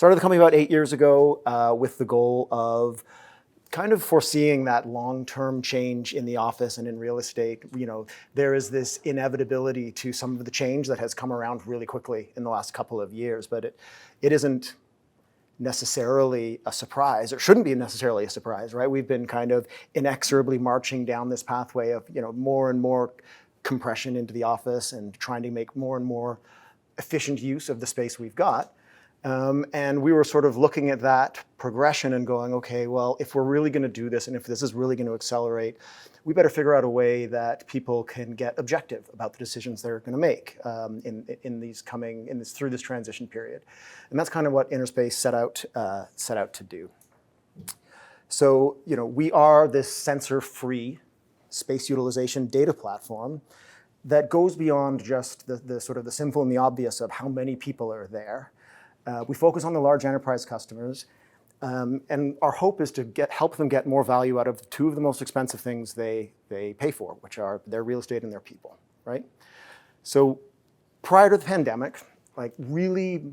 Started the company about 8 years ago with the goal of kind of foreseeing that long-term change in the office and in real estate. There is this inevitability to some of the change that has come around really quickly in the last couple of years, but it isn't necessarily a surprise, or shouldn't be necessarily a surprise, right? We've been kind of inexorably marching down this pathway of more and more compression into the office and trying to make more and more efficient use of the space we've got. And we were sort of looking at that progression and going, okay, well, if we're really going to do this and if this is really going to accelerate, we better figure out a way that people can get objective about the decisions they're going to make through this transition period. And that's kind of what InnerSpace set out to do. So, we are this sensor-free space utilization data platform that goes beyond just the sort of the simple and the obvious of how many people are there. We focus on the large enterprise customers, and our hope is to help them get more value out of two of the most expensive things they pay for, which are their real estate and their people, right? So prior to the pandemic, really,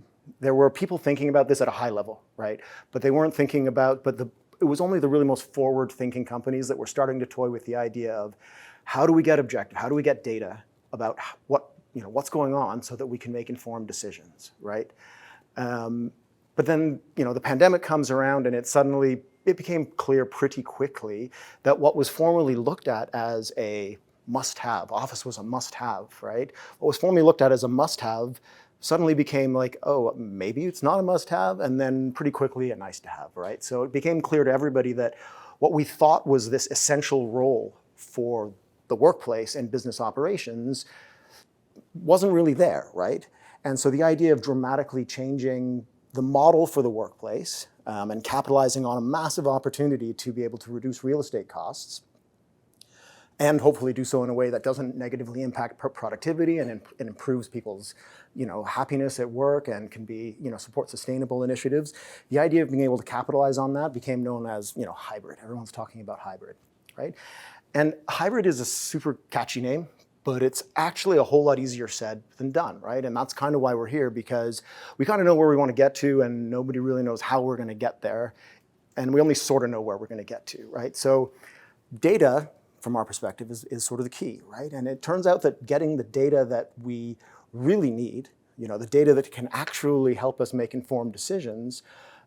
there were people thinking about this at a high level, right? But they weren't thinking about, it was only the really most forward-thinking companies that were starting to toy with the idea of how do we get objective, how do we get data about what's going on so that we can make informed decisions, right? But then, the pandemic comes around and it became clear pretty quickly that what was formerly looked at as a must-have, office was a must-have, right? What was formerly looked at as a must-have suddenly became like, oh, maybe it's not a must-have, and then pretty quickly a nice-to-have, right? So it became clear to everybody that what we thought was this essential role for the workplace and business operations wasn't really there, right? And so the idea of dramatically changing the model for the workplace and capitalizing on a massive opportunity to be able to reduce real estate costs and hopefully do so in a way that doesn't negatively impact productivity and improves people's happiness at work and can be support sustainable initiatives. The idea of being able to capitalize on that became known as hybrid. Everyone's talking about hybrid, right? And hybrid is a super catchy name, but it's actually a whole lot easier said than done, right? And that's kind of why we're here, because we kind of know where we want to get to and nobody really knows how we're going to get there. And we only sort of know where we're going to get to, right? So data, from our perspective, is sort of the key, right? And it turns out that getting the data that we really need, the data that can actually help us make informed decisions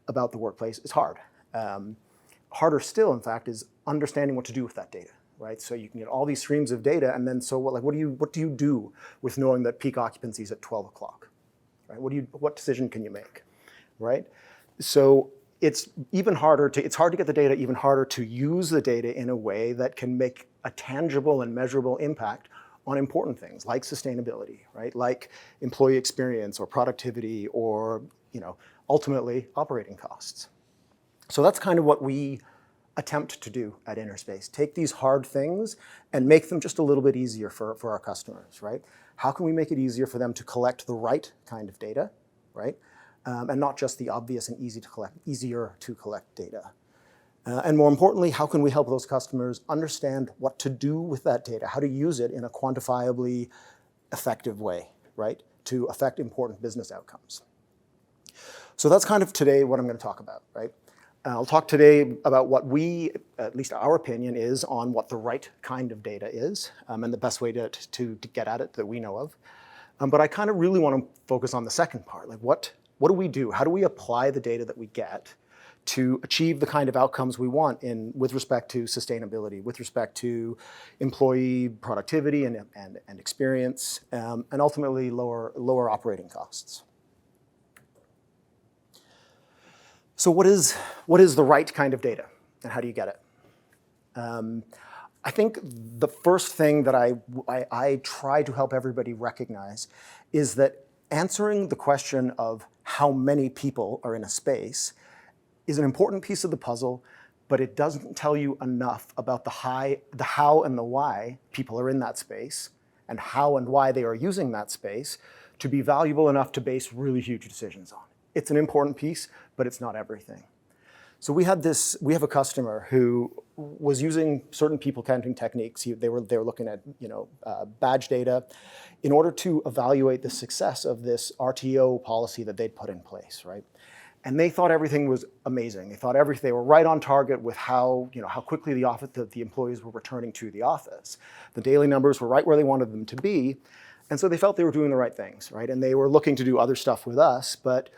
about the workplace is hard. Harder still, in fact, is understanding what to do with that data. Right, so you can get all these streams of data, and then what do you do with knowing that peak occupancy is at 12 o'clock? Right, what decision can you make? Right, so it's hard to get the data, even harder to use the data in a way that can make a tangible and measurable impact on important things like sustainability, right, like employee experience or productivity or ultimately operating costs. So that's kind of what we attempt to do at InnerSpace. Take these hard things and make them just a little bit easier for our customers, right? How can we make it easier for them to collect the right kind of data, right? And not just the obvious and easier to collect data. And more importantly, how can we help those customers understand what to do with that data, how to use it in a quantifiably effective way, right? To affect important business outcomes. So that's kind of today what I'm going to talk about, right? I'll talk today about what at least our opinion is on what the right kind of data is and the best way to get at it that we know of. But I kind of really want to focus on the second part. Like what do we do? How do we apply the data that we get to achieve the kind of outcomes we want with respect to sustainability, with respect to employee productivity and experience, and ultimately lower operating costs? So what is the right kind of data, and how do you get it? I think the first thing that I try to help everybody recognize is that answering the question of how many people are in a space is an important piece of the puzzle, but it doesn't tell you enough about the how and the why people are in that space and how and why they are using that space to be valuable enough to base really huge decisions on. It's an important piece, but it's not everything. So we have a customer who was using certain people counting techniques. They were looking at badge data in order to evaluate the success of this RTO policy that they'd put in place, right? And they thought everything was amazing. They were right on target with how quickly the employees were returning to the office. The daily numbers were right where they wanted them to be. And so they felt they were doing the right things, right? And they were looking to do other stuff with us, but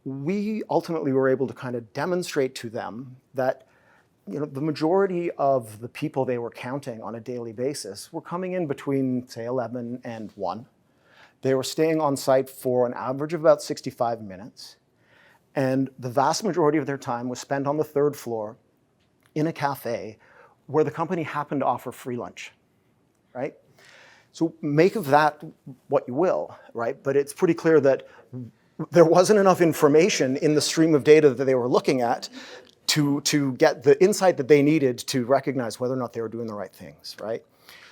we ultimately were able to kind of demonstrate to them that the majority of the people they were counting on a daily basis were coming in between, say, 11 and 1. They were staying on site for an average of about 65 minutes. And the vast majority of their time was spent on the 3rd floor in a cafe where the company happened to offer free lunch, right? So make of that what you will, right? But it's pretty clear that there wasn't enough information in the stream of data that they were looking at to get the insight that they needed to recognize whether or not they were doing the right things, right?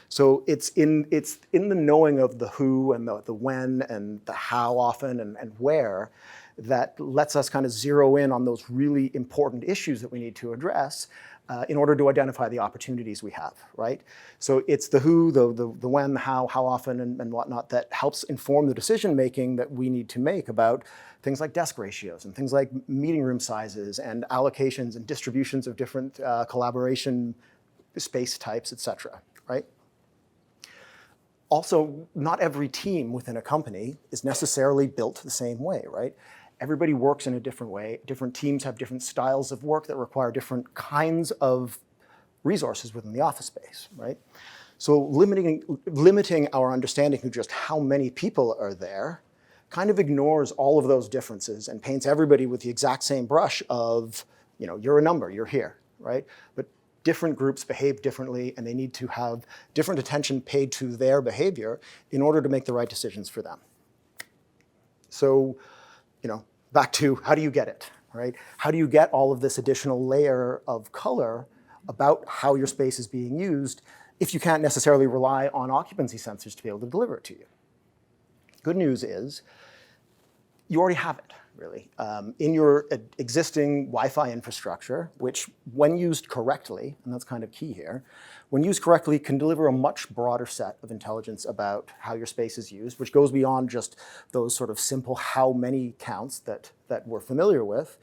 So it's in the knowing of the who and the when and the how often and where that lets us kind of zero in on those really important issues that we need to address in order to identify the opportunities we have, right? So it's the who, the when, the how often, and whatnot that helps inform the decision-making that we need to make about things like desk ratios and things like meeting room sizes and allocations and distributions of different collaboration space types, et cetera, right? Also, not every team within a company is necessarily built the same way, right? Everybody works in a different way. Different teams have different styles of work that require different kinds of resources within the office space, right? So limiting our understanding of just how many people are there kind of ignores all of those differences and paints everybody with the exact same brush of, you're a number, you're here, right? But different groups behave differently, and they need to have different attention paid to their behavior in order to make the right decisions for them. So, back to how do you get it, right? How do you get all of this additional layer of color about how your space is being used if you can't necessarily rely on occupancy sensors to be able to deliver it to you? Good news is you already have it, really. In your existing Wi-Fi infrastructure, which when used correctly, and that's kind of key here, when used correctly can deliver a much broader set of intelligence about how your space is used, which goes beyond just those sort of simple how many counts that we're familiar with,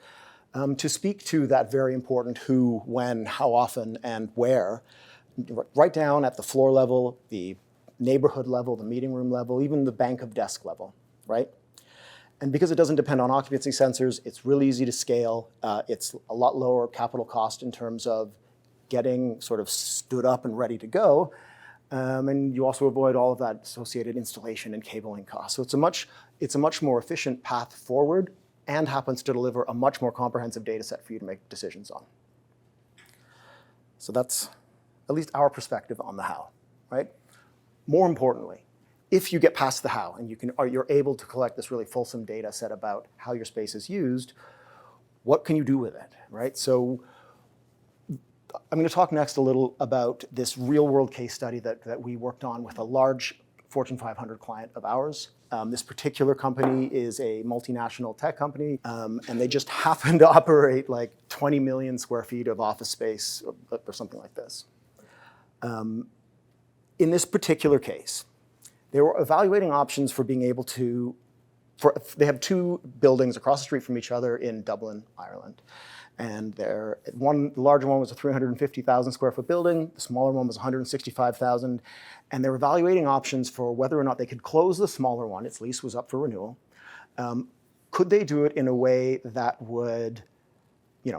to speak to that very important who, when, how often, and where, right down at the floor level, the neighborhood level, the meeting room level, even the bank of desk level, right? And because it doesn't depend on occupancy sensors, it's really easy to scale. It's a lot lower capital cost in terms of getting sort of stood up and ready to go. And you also avoid all of that associated installation and cabling costs. So it's a much more efficient path forward and happens to deliver a much more comprehensive data set for you to make decisions on. So that's at least our perspective on the how, right? More importantly, if you get past the how and you're able to collect this really fulsome data set about how your space is used, what can you do with it, right? So I'm going to talk next a little about this real-world case study that we worked on with a large Fortune 500 client of ours. This particular company is a multinational tech company, and they just happen to operate like 20 million square feet of office space or something like this. In this particular case, they were evaluating options for being able to, they have 2 buildings across the street from each other in Dublin, Ireland. And the larger one was a 350,000 square foot building, the smaller one was 165,000. And they were evaluating options for whether or not they could close the smaller one, its lease was up for renewal. Could they do it in a way that would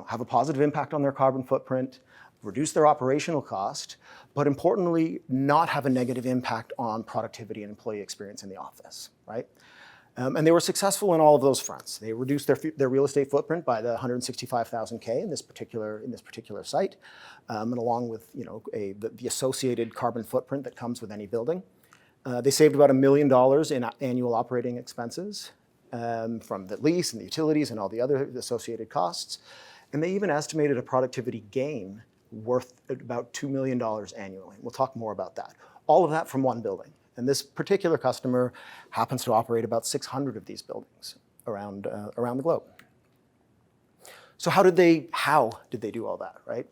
have a positive impact on their carbon footprint, reduce their operational cost, but importantly, not have a negative impact on productivity and employee experience in the office, right? And they were successful in all of those fronts. They reduced their real estate footprint by the 165,000 K in this particular site, and along with the associated carbon footprint that comes with any building. They saved about $1 million in annual operating expenses from the lease and the utilities and all the other associated costs. And they even estimated a productivity gain worth about $2 million annually. We'll talk more about that. All of that from one building. And this particular customer happens to operate about 600 of these buildings around the globe. So how did they do all that, right?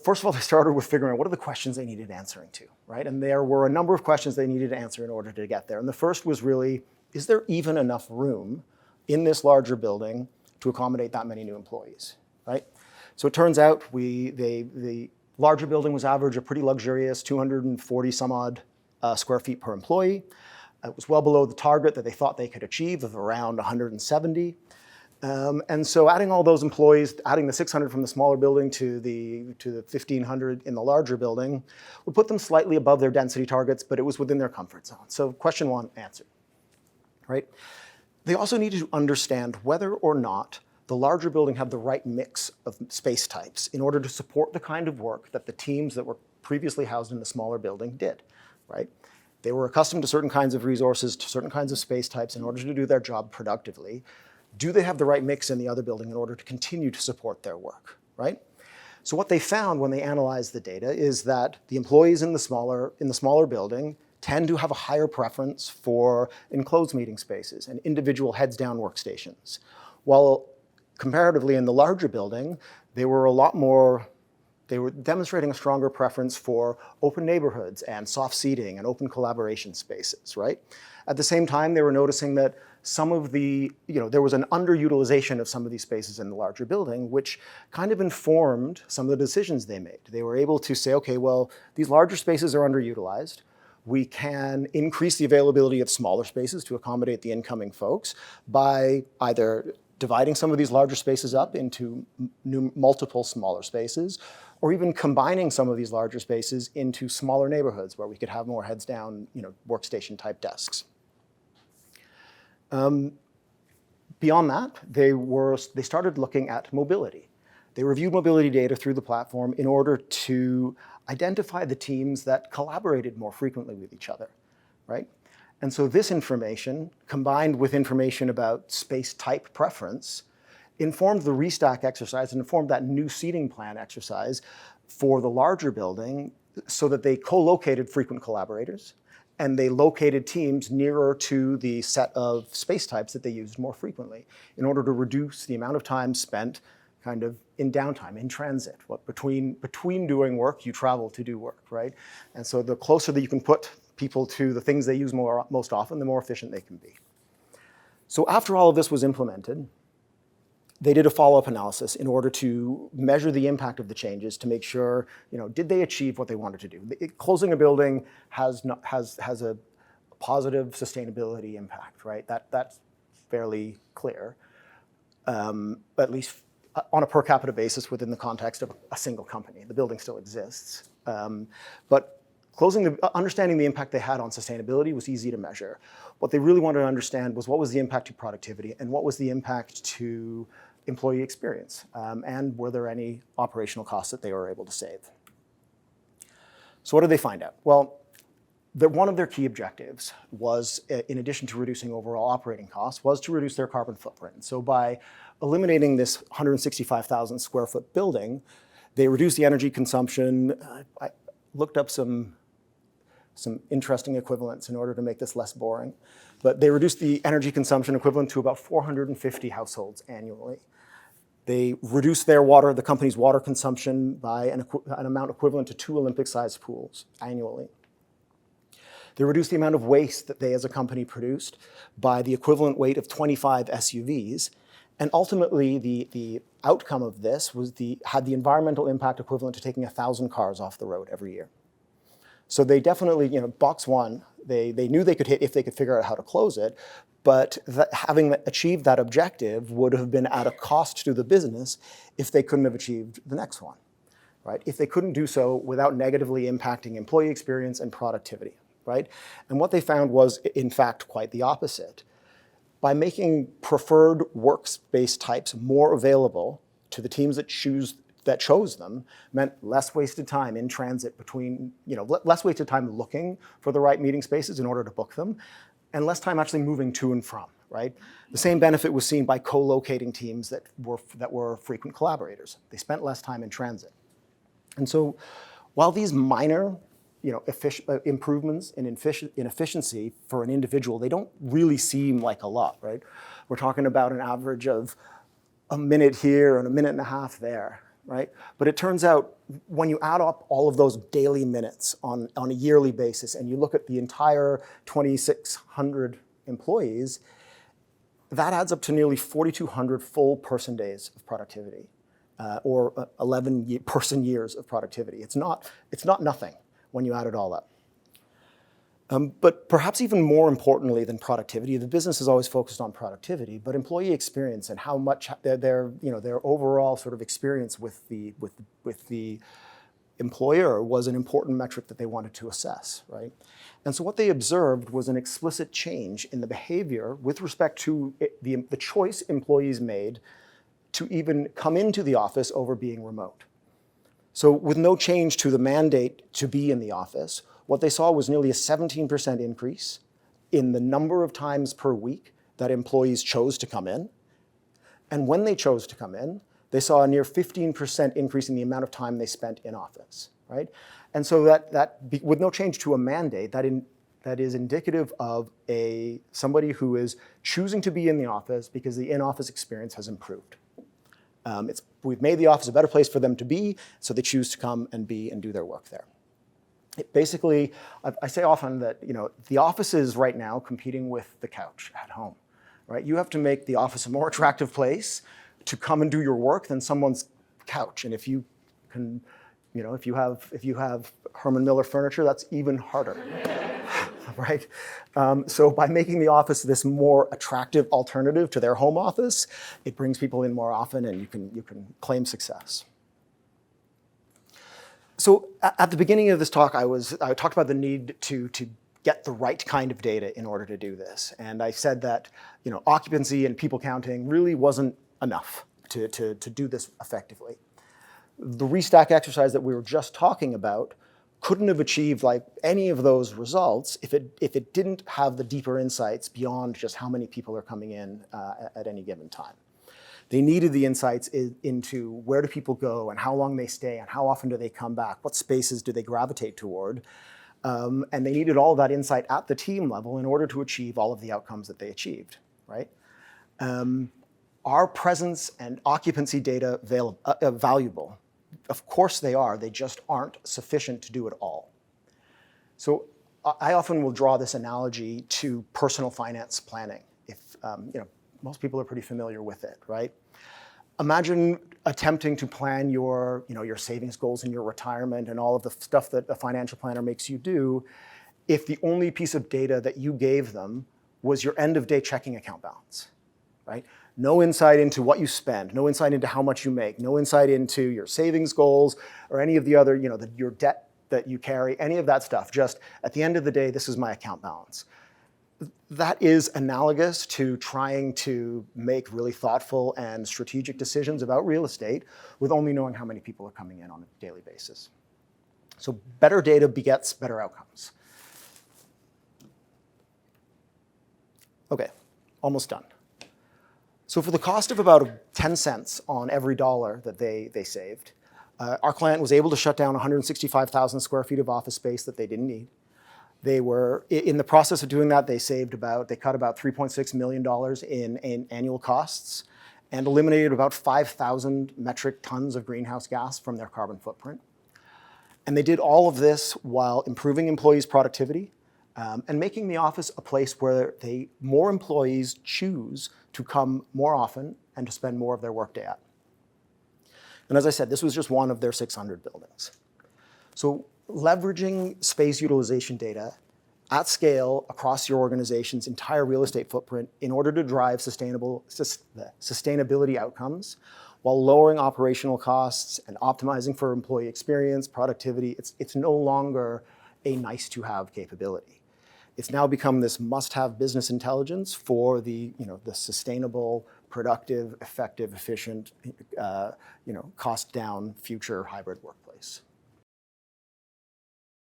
First of all, they started with figuring out what are the questions they needed answering to, right? And there were a number of questions they needed to answer in order to get there. And the first was really, is there even enough room in this larger building to accommodate that many new employees, right? So it turns out the larger building was average, a pretty luxurious 240 some odd square feet per employee. It was well below the target that they thought they could achieve of around 170. And so adding all those employees, adding the 600 from the smaller building to the 1,500 in the larger building would put them slightly above their density targets, but it was within their comfort zone. So question one answered, right? They also needed to understand whether or not the larger building had the right mix of space types in order to support the kind of work that the teams that were previously housed in the smaller building did, right? They were accustomed to certain kinds of resources, to certain kinds of space types in order to do their job productively. Do they have the right mix in the other building in order to continue to support their work, right? So what they found when they analyzed the data is that the employees in the smaller building tend to have a higher preference for enclosed meeting spaces and individual heads-down workstations. While comparatively in the larger building, they were demonstrating a stronger preference for open neighborhoods and soft seating and open collaboration spaces, right? At the same time, they were noticing that there was an underutilization of some of these spaces in the larger building, which kind of informed some of the decisions they made. They were able to say, okay, well, these larger spaces are underutilized. We can increase the availability of smaller spaces to accommodate the incoming folks by either dividing some of these larger spaces up into multiple smaller spaces, or even combining some of these larger spaces into smaller neighborhoods where we could have more heads down, workstation type desks. Beyond that, they started looking at mobility. They reviewed mobility data through the platform in order to identify the teams that collaborated more frequently with each other, right? And so this information, combined with information about space type preference, informed the restack exercise and informed that new seating plan exercise for the larger building so that they co-located frequent collaborators and they located teams nearer to the set of space types that they used more frequently in order to reduce the amount of time spent kind of in downtime, in transit. Between doing work, you travel to do work, right? And so the closer that you can put people to the things they use most often, the more efficient they can be. So after all of this was implemented, they did a follow-up analysis in order to measure the impact of the changes to make sure, did they achieve what they wanted to do? Closing a building has a positive sustainability impact, right? That's fairly clear, at least on a per capita basis within the context of a single company. The building still exists, but understanding the impact they had on sustainability was easy to measure. What they really wanted to understand was what was the impact to productivity and what was the impact to employee experience, and were there any operational costs that they were able to save. So what did they find out? Well, one of their key objectives was, in addition to reducing overall operating costs, was to reduce their carbon footprint. So by eliminating this 165,000 square foot building, they reduced the energy consumption. I looked up some interesting equivalents in order to make this less boring. But they reduced the energy consumption equivalent to about 450 households annually. They reduced the company's water consumption by an amount equivalent to 2 Olympic-sized pools annually. They reduced the amount of waste that they as a company produced by the equivalent weight of 25 SUVs. And ultimately, the outcome of this had the environmental impact equivalent to taking 1,000 cars off the road every year. So they definitely, box one, they knew they could hit if they could figure out how to close it, but having achieved that objective would have been at a cost to the business if they couldn't have achieved the next one, right? If they couldn't do so without negatively impacting employee experience and productivity, right? And what they found was, in fact, quite the opposite. By making preferred workspace types more available to the teams that chose them, meant less wasted time in transit less wasted time looking for the right meeting spaces in order to book them, and less time actually moving to and from, right? The same benefit was seen by co-locating teams that were frequent collaborators. They spent less time in transit. And so while these minor improvements in efficiency for an individual, they don't really seem like a lot, right? We're talking about an average of a minute here and a minute and a half there, right? But it turns out when you add up all of those daily minutes on a yearly basis and you look at the entire 2,600 employees, that adds up to nearly 4,200 full person days of productivity, or 11 person years of productivity. It's not nothing when you add it all up. But perhaps even more importantly than productivity, the business is always focused on productivity, but employee experience and how much their overall sort of experience with the employer was an important metric that they wanted to assess, right? And so what they observed was an explicit change in the behavior with respect to the choice employees made to even come into the office over being remote. So with no change to the mandate to be in the office, what they saw was nearly a 17% increase in the number of times per week that employees chose to come in. And when they chose to come in, they saw a near 15% increase in the amount of time they spent in office, right? And so with no change to a mandate, that is indicative of somebody who is choosing to be in the office because the in-office experience has improved. We've made the office a better place for them to be, so they choose to come and be and do their work there. Basically, I say often that the office is right now competing with the couch at home, right? You have to make the office a more attractive place to come and do your work than someone's couch. And if you can, if you have Herman Miller furniture, that's even harder, right? So by making the office this more attractive alternative to their home office, it brings people in more often, and you can claim success. So at the beginning of this talk, I talked about the need to get the right kind of data in order to do this. And I said that occupancy and people counting really wasn't enough to do this effectively. The restack exercise that we were just talking about couldn't have achieved any of those results if it didn't have the deeper insights beyond just how many people are coming in at any given time. They needed the insights into where do people go and how long they stay and how often do they come back, what spaces do they gravitate toward, and they needed all of that insight at the team level in order to achieve all of the outcomes that they achieved, right? Are presence and occupancy data valuable? Of course they are, they just aren't sufficient to do it all. So I often will draw this analogy to personal finance planning. If most people are pretty familiar with it, right? Imagine attempting to plan your savings goals and your retirement and all of the stuff that a financial planner makes you do if the only piece of data that you gave them was your end-of-day checking account balance, right? No insight into what you spend, no insight into how much you make, no insight into your savings goals or any of the other, your debt that you carry, any of that stuff. Just at the end of the day, this is my account balance. That is analogous to trying to make really thoughtful and strategic decisions about real estate with only knowing how many people are coming in on a daily basis. So better data begets better outcomes. Okay, almost done. So for the cost of about 10 cents on every dollar that they saved, our client was able to shut down 165,000 square feet of office space that they didn't need. They were, in the process of doing that, they cut about $3.6 million in annual costs and eliminated about 5,000 metric tons of greenhouse gas from their carbon footprint. And they did all of this while improving employees' productivity and making the office a place where more employees choose to come more often and to spend more of their workday at. And as I said, this was just one of their 600 buildings. So leveraging space utilization data at scale across your organization's entire real estate footprint in order to drive sustainability outcomes while lowering operational costs and optimizing for employee experience, productivity, it's no longer a nice-to-have capability. It's now become this must-have business intelligence for the sustainable, productive, effective, efficient, cost-down future hybrid workplace.